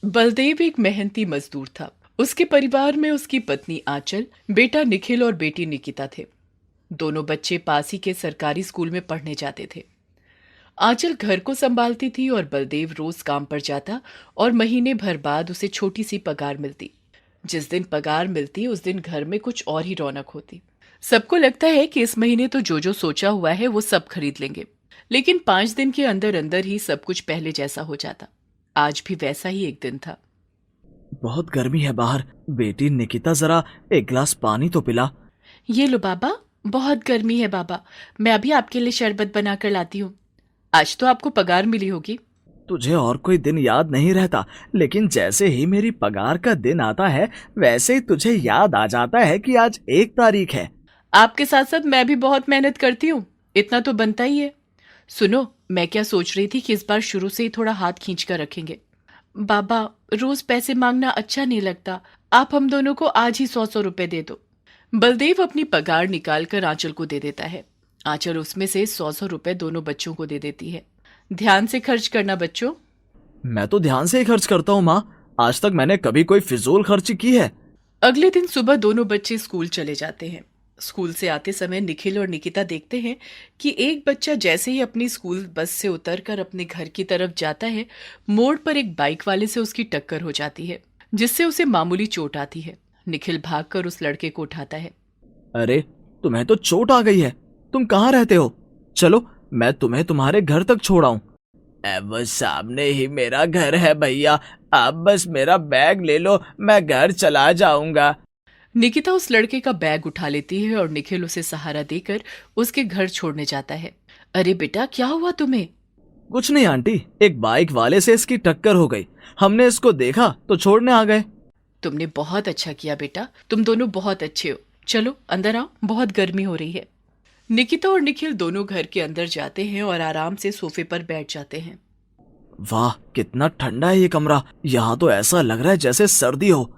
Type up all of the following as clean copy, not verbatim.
बलदेव एक मेहनती मजदूर था। उसके परिवार में उसकी पत्नी आंचल, बेटा निखिल और बेटी निकिता थे। दोनों बच्चे पास ही के सरकारी स्कूल में पढ़ने जाते थे। आंचल घर को संभालती थी और बलदेव रोज काम पर जाता और महीने भर बाद उसे छोटी सी पगार मिलती। जिस दिन पगार मिलती उस दिन घर में कुछ और ही रौनक होती। सबको लगता है कि इस महीने तो जो जो सोचा हुआ है वो सब खरीद लेंगे, लेकिन 5 दिन के अंदर अंदर ही सब कुछ पहले जैसा हो जाता। आज भी वैसा ही एक दिन था। बहुत गर्मी है बाहर। बेटी निकिता, जरा एक गिलास पानी तो पिला। ये लो बाबा, बहुत गर्मी है बाबा, मैं अभी आपके लिए शरबत बना कर लाती हूँ। आज तो आपको पगार मिली होगी। तुझे और कोई दिन याद नहीं रहता, लेकिन जैसे ही मेरी पगार का दिन आता है वैसे ही तुझे याद आ जाता है कि आज 1 तारीख है। आपके साथ साथ मैं भी बहुत मेहनत करती हूँ, इतना तो बनता ही है। सुनो, मैं क्या सोच रही थी कि इस बार शुरू से ही थोड़ा हाथ खींच कर रखेंगे। बाबा, रोज पैसे मांगना अच्छा नहीं लगता। आप हम दोनों को आज ही 100-100 रुपए दे दो। बलदेव अपनी पगार निकाल कर आंचल को दे देता है। आंचल उसमें से 100-100 रुपए दोनों बच्चों को दे देती है। ध्यान से खर्च करना बच्चों। मैं तो ध्यान से ही खर्च करता हूँ माँ। आज तक मैंने कभी कोई फिजूल खर्ची की है? अगले दिन सुबह दोनों बच्चे स्कूल चले जाते हैं। स्कूल से आते समय निखिल और निकिता देखते हैं कि एक बच्चा जैसे ही अपनी स्कूल बस से उतरकर अपने घर की तरफ जाता है, मोड़ पर एक बाइक वाले से उसकी टक्कर हो जाती है, जिससे उसे मामूली चोट आती है। निखिल भागकर उस लड़के को उठाता है। अरे, तुम्हें तो चोट आ गई है। तुम कहाँ रहते हो? चलो, मैं तुम्हें तुम्हारे घर तक छोड़ाऊं। वो सामने ही मेरा घर है भैया। आप बस मेरा बैग ले लो, मैं घर चला जाऊंगा। निकिता उस लड़के का बैग उठा लेती है और निखिल उसे सहारा देकर उसके घर छोड़ने जाता है। अरे बेटा, क्या हुआ तुम्हें? कुछ नहीं आंटी, एक बाइक वाले से इसकी टक्कर हो गई। हमने इसको देखा तो छोड़ने आ गए। तुमने बहुत अच्छा किया बेटा, तुम दोनों बहुत अच्छे हो। चलो अंदर आओ, बहुत गर्मी हो रही है। निकिता और निखिल दोनों घर के अंदर जाते हैं और आराम से सोफे पर बैठ जाते हैं। वाह, कितना ठंडा है ये कमरा। यहाँ तो ऐसा लग रहा है जैसे सर्दी हो।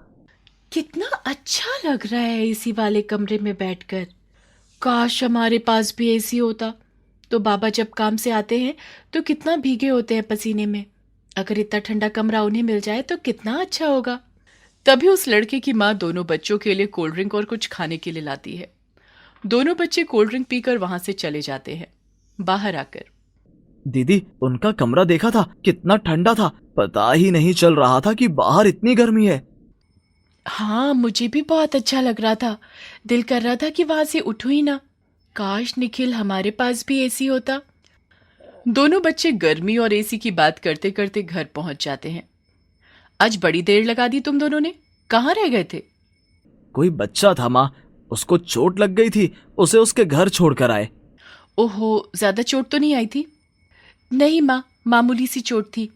कितना अच्छा लग रहा है एसी वाले कमरे में बैठकर। काश हमारे पास भी एसी होता, तो बाबा जब काम से आते हैं तो कितना भीगे होते हैं पसीने में। अगर इतना ठंडा कमरा उन्हें मिल जाए तो कितना अच्छा होगा। तभी उस लड़के की माँ दोनों बच्चों के लिए कोल्ड ड्रिंक और कुछ खाने के लिए लाती है। दोनों बच्चे कोल्ड ड्रिंक पीकर वहां से चले जाते हैं। बाहर आकर, दीदी, उनका कमरा देखा था? कितना ठंडा था, पता ही नहीं चल रहा था कि बाहर इतनी गर्मी है। हाँ मुझे भी बहुत अच्छा लग रहा था। दिल कर रहा था कि वहां से उठूं ही ना। काश निखिल हमारे पास भी एसी होता। दोनों बच्चे गर्मी और एसी की बात करते करते घर पहुंच जाते हैं। आज बड़ी देर लगा दी तुम दोनों ने, कहाँ रह गए थे? कोई बच्चा था माँ, उसको चोट लग गई थी, उसे उसके घर छोड़कर आए। ओहो, ज्यादा चोट तो नहीं आई थी? नहीं माँ, मामूली सी चोट थी।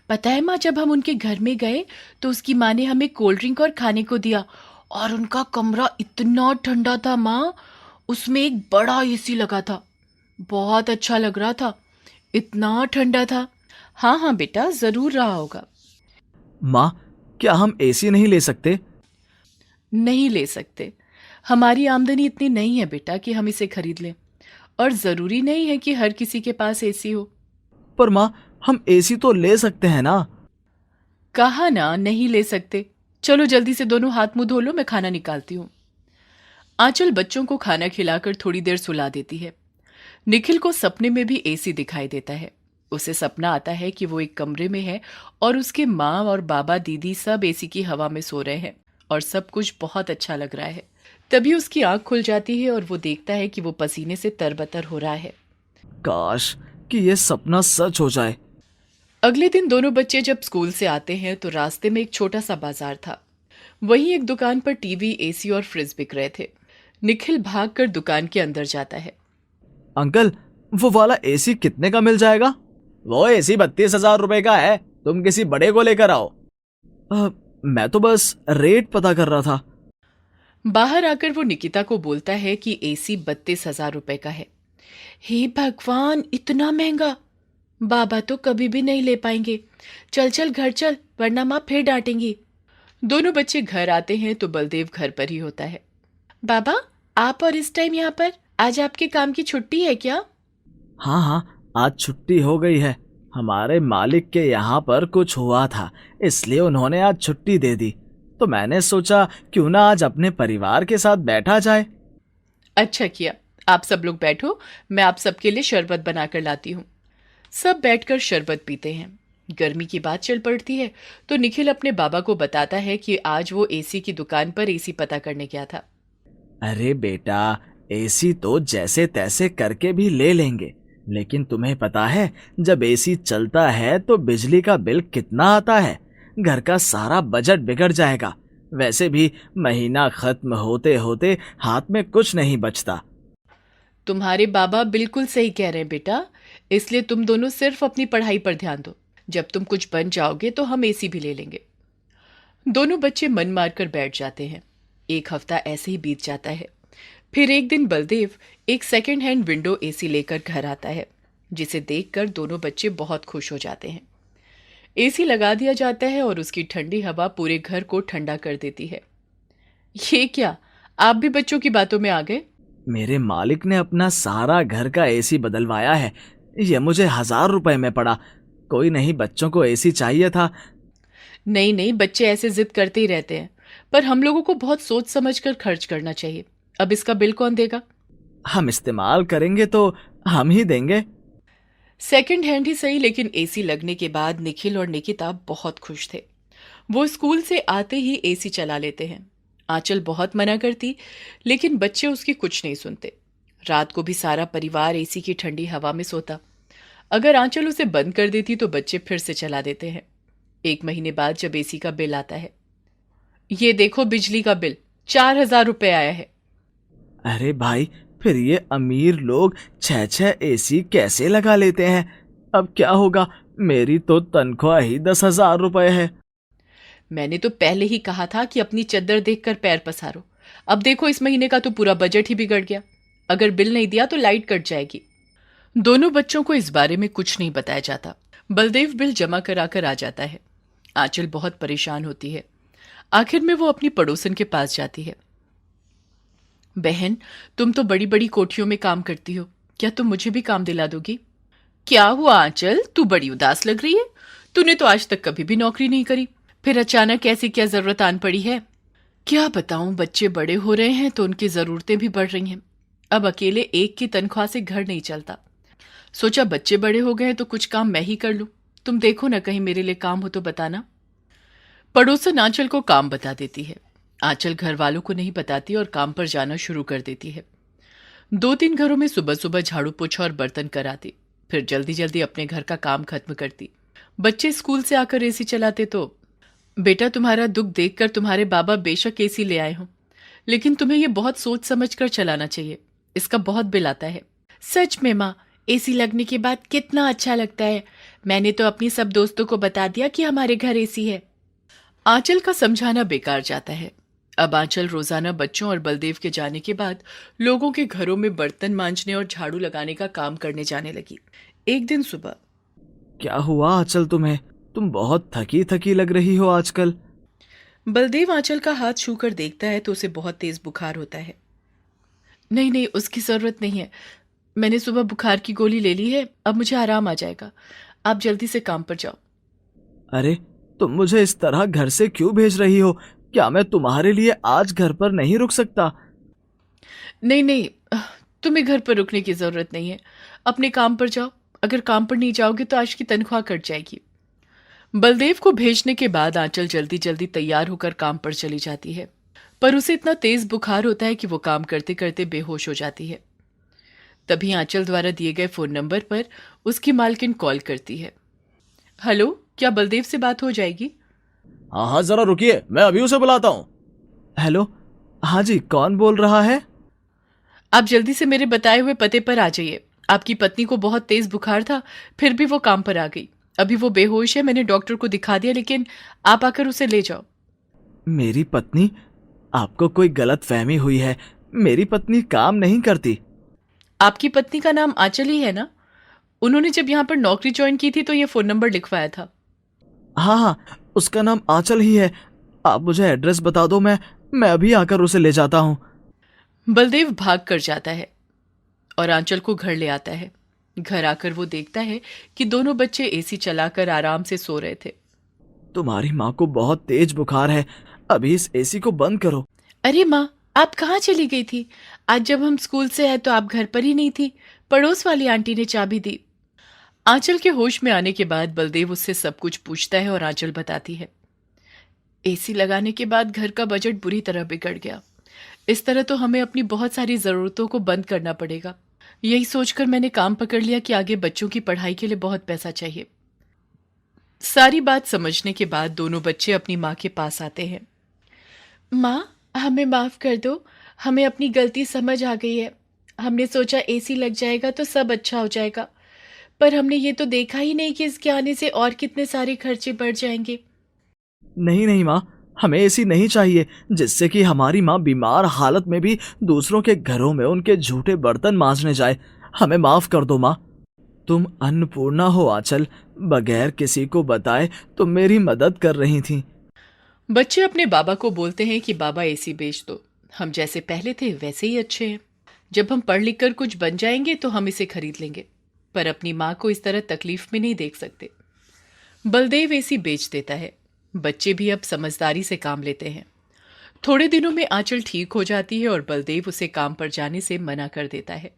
पता है माँ, जब हम उनके घर में गए तो उसकी माँ ने हमें कोल्ड ड्रिंक और खाने को दिया, और उनका कमरा इतना ठंडा था माँ। उसमें एक बड़ा एसी लगा था। बहुत अच्छा लग रहा था, इतना ठंडा था। हाँ हाँ बेटा, जरूर रहा होगा। माँ, क्या हम एसी नहीं ले सकते? नहीं ले सकते। हमारी आमदनी इतनी नहीं है बेटा कि हम इसे खरीद लें, और जरूरी नहीं है कि हर किसी के पास एसी हो। पर माँ, हम एसी तो ले सकते हैं ना? कहा ना नहीं ले सकते। चलो जल्दी से दोनों हाथ मुंह धो लो, मैं खाना निकालती हूँ। आंचल बच्चों को खाना खिलाकर थोड़ी देर सुला देती है। निखिल को सपने में भी एसी दिखाई देता है। उसे सपना आता है कि वो एक कमरे में है और उसके माँ और बाबा दीदी सब एसी की हवा में सो रहे हैं और सब कुछ बहुत अच्छा लग रहा है। तभी उसकी आंख खुल जाती है और वो देखता है कि वो पसीने से तरबतर हो रहा है। काश कि ये सपना सच हो जाए। अगले दिन दोनों बच्चे जब स्कूल से आते हैं तो रास्ते में एक छोटा सा बाजार था। वहीं एक दुकान पर टीवी, एसी और फ्रिज बिक रहे थे। निखिल भागकर दुकान के अंदर जाता है। अंकल, वो वाला एसी कितने का मिल जाएगा? वो एसी 32,000 रुपए का है, तुम किसी बड़े को लेकर आओ। मैं तो बस रेट पता कर रहा था। बाहर आकर वो निकिता को बोलता है कि एसी 32,000 रुपए का है। हे भगवान, इतना महंगा! बाबा तो कभी भी नहीं ले पाएंगे। चल चल घर चल, वरना माँ फिर डांटेंगी। दोनों बच्चे घर आते हैं तो बलदेव घर पर ही होता है। बाबा, आप और इस टाइम यहाँ पर? आज आपके काम की छुट्टी है क्या? हाँ हाँ, आज छुट्टी हो गई है। हमारे मालिक के यहाँ पर कुछ हुआ था, इसलिए उन्होंने आज छुट्टी दे दी। तो मैंने सोचा क्यों ना आज अपने परिवार के साथ बैठा जाए। अच्छा किया। आप सब लोग बैठो, मैं आप सबके लिए शरबत बनाकर लाती हूँ। सब बैठकर शरबत पीते हैं। गर्मी की बात चल पड़ती है तो निखिल अपने बाबा को बताता है कि आज वो एसी की दुकान पर एसी पता करने गया था। अरे बेटा, एसी तो जैसे तैसे करके भी ले लेंगे, लेकिन तुम्हें पता है जब एसी चलता है तो बिजली का बिल कितना आता है? घर का सारा बजट बिगड़ जाएगा। वैसे भी महीना खत्म होते होते हाथ में कुछ नहीं बचता। तुम्हारे बाबा बिल्कुल सही कह रहे हैं बेटा, इसलिए तुम दोनों सिर्फ अपनी पढ़ाई पर ध्यान दो। जब तुम कुछ बन जाओगे तो हम एसी भी ले लेंगे। दोनों बच्चे मन मारकर बैठ जाते हैं। एक हफ्ता ऐसे ही बीत जाता है। फिर एक दिन बलदेव एक सेकेंड हैंड विंडो एसी लेकर घर आता है, जिसे देखकर दोनों बच्चे बहुत खुश हो जाते हैं। एसी लगा दिया जाता है और उसकी ठंडी हवा पूरे घर को ठंडा कर देती है। ये क्या, आप भी बच्चों की बातों में आ गए? मेरे मालिक ने अपना सारा घर का एसी बदलवाया है। यह मुझे 1000 रुपए में पड़ा। कोई नहीं, बच्चों को एसी चाहिए था। नहीं नहीं, बच्चे ऐसे जिद करते ही रहते हैं, पर हम लोगों को बहुत सोच समझ कर खर्च करना चाहिए। अब इसका बिल कौन देगा? हम इस्तेमाल करेंगे तो हम ही देंगे। सेकंड हैंड ही सही, लेकिन एसी लगने के बाद निखिल और निकिता बहुत खुश थे। वो स्कूल से आते ही एसी चला लेते हैं। आंचल बहुत मना करती, लेकिन बच्चे उसकी कुछ नहीं सुनते। रात को भी सारा परिवार एसी की ठंडी हवा में सोता। अगर आंचल उसे बंद कर देती तो बच्चे फिर से चला देते हैं। 1 महीने बाद जब एसी का बिल आता है, ये देखो बिजली का बिल 4000 रुपए आया है। अरे भाई, फिर ये अमीर लोग 6-6 एसी कैसे लगा लेते हैं? अब क्या होगा? मेरी तो तनख्वाह ही 10,000 रुपए है। मैंने तो पहले ही कहा था कि अपनी चद्दर देखकर पैर पसारो। अब देखो, इस महीने का तो पूरा बजट ही बिगड़ गया। अगर बिल नहीं दिया तो लाइट कट जाएगी। दोनों बच्चों को इस बारे में कुछ नहीं बताया जाता। बलदेव बिल जमा कराकर आ जाता है। आंचल बहुत परेशान होती है। आखिर में वो अपनी पड़ोसन के पास जाती है। बहन, तुम तो बड़ी बड़ी कोठियों में काम करती हो, क्या तुम मुझे भी काम दिला दोगी? क्या हुआ आंचल, तू बड़ी उदास लग रही है। तूने तो आज तक कभी भी नौकरी नहीं करी, फिर अचानक ऐसी क्या जरूरत आन पड़ी है? क्या बताऊं, बच्चे बड़े हो रहे हैं तो उनकी जरूरतें भी बढ़ रही हैं। अब अकेले एक की तनख्वाह से घर नहीं चलता। सोचा बच्चे बड़े हो गए तो कुछ काम मैं ही कर लूं। तुम देखो ना, कहीं मेरे लिए काम हो तो बताना। पड़ोसन आंचल को काम बता देती है। आंचल घर वालों को नहीं बताती और काम पर जाना शुरू कर देती है। 2-3 घरों में सुबह सुबह झाड़ू पोछा और बर्तन कराती, फिर जल्दी जल्दी अपने घर का काम खत्म करती। बच्चे स्कूल से आकर एसी चलाते तो, बेटा तुम्हारा दुख देखकर तुम्हारे बाबा बेशक एसी ले आए हों, लेकिन तुम्हें यह बहुत सोच समझ कर चलाना चाहिए। इसका बहुत बिल आता है। सच में माँ, एसी लगने के बाद कितना अच्छा लगता है। मैंने तो अपनी सब दोस्तों को बता दिया कि हमारे घर एसी है। आंचल का समझाना बेकार जाता है। अब आंचल रोजाना बच्चों और बलदेव के जाने के बाद लोगों के घरों में बर्तन मांजने और झाड़ू लगाने का काम करने जाने लगी। एक दिन सुबह, क्या हुआ आंचल तुम्हें? तुम बहुत थकी थकी लग रही हो आजकल। बलदेव आंचल का हाथ छूकर देखता है तो उसे बहुत तेज बुखार होता है। नहीं नहीं, उसकी जरूरत नहीं है। मैंने सुबह बुखार की गोली ले ली है, अब मुझे आराम आ जाएगा। आप जल्दी से काम पर जाओ। अरे, तुम मुझे इस तरह घर से क्यों भेज रही हो? क्या मैं तुम्हारे लिए आज घर पर नहीं रुक सकता? नहीं नहीं, तुम्हें घर पर रुकने की जरूरत नहीं है। अपने काम पर जाओ। अगर काम पर नहीं जाओगे तो आज की तनख्वाह कट जाएगी। बलदेव को भेजने के बाद आंचल जल्दी जल्दी तैयार होकर काम पर चली जाती है, पर उसे इतना तेज बुखार होता है कि वो काम करते करते बेहोश हो जाती है। तभी आंचल द्वारा दिए गए फोन नंबर पर उसकी मालकिन कॉल करती है। हेलो, क्या बलदेव से बात हो जाएगी? हाँ हाँ, जरा रुकिए, मैं अभी उसे बुलाता हूँ। हेलो, हाँ जी, कौन बोल रहा है? आप जल्दी से मेरे बताए हुए पते पर आ जाइए। आपकी पत्नी को बहुत तेज बुखार था, फिर भी वो काम पर आ गई। अभी वो बेहोश है। मैंने डॉक्टर को दिखा दिया, लेकिन आप आकर उसे ले जाओ। मेरी पत्नी? आपको कोई गलत फहमी हुई है। मेरी पत्नी काम नहीं करती। आपकी पत्नी का नाम आंचल ही है ना? उन्होंने जब यहाँ पर नौकरी ज्वाइन की थी तो ये फोन नंबर लिखवाया था। हाँ हाँ, उसका नाम आंचल ही है। आप मुझे एड्रेस बता दो, मैं अभी आकर उसे ले जाता हूँ। बलदेव भाग कर जाता है और आंचल को घर ले आता है। घर आकर वो देखता है कि दोनों बच्चे एसी चलाकर आराम से सो रहे थे। तुम्हारी माँ को बहुत तेज बुखार है, अभी इस एसी को बंद करो। अरे माँ, आप कहाँ चली गई थी? आज जब हम स्कूल से आए तो आप घर पर ही नहीं थी। पड़ोस वाली आंटी ने चाबी दी। आंचल के होश में आने के बाद बलदेव उससे सब कुछ पूछता है और आंचल बताती है। एसी लगाने के बाद घर का बजट बुरी तरह बिगड़ गया। इस तरह तो हमें अपनी बहुत सारी जरूरतों को बंद करना पड़ेगा। यही सोचकर मैंने काम पकड़ लिया कि आगे बच्चों की पढ़ाई के लिए बहुत पैसा चाहिए। सारी बात समझने के बाद दोनों बच्चे अपनी माँ के पास आते हैं। माँ, हमें माफ कर दो, हमें अपनी गलती समझ आ गई है। हमने सोचा एसी लग जाएगा तो सब अच्छा हो जाएगा, पर हमने ये तो देखा ही नहीं कि इसके आने से और कितने सारे खर्चे बढ़ जाएंगे। नहीं नहीं माँ, हमें एसी नहीं चाहिए, जिससे कि हमारी माँ बीमार हालत में भी दूसरों के घरों में उनके झूठे बर्तन मांजने जाए। हमें माफ कर दो माँ। तुम अन्नपूर्णा हो आंचल, बगैर किसी को बताए तुम मेरी मदद कर रही थी। बच्चे अपने बाबा को बोलते हैं कि बाबा एसी बेच दो, हम जैसे पहले थे वैसे ही अच्छे हैं। जब हम पढ़ लिख कर कुछ बन जाएंगे तो हम इसे खरीद लेंगे, पर अपनी माँ को इस तरह तकलीफ में नहीं देख सकते। बलदेव एसी बेच देता है। बच्चे भी अब समझदारी से काम लेते हैं। थोड़े दिनों में आंचल ठीक हो जाती है और बलदेव उसे काम पर जाने से मना कर देता है।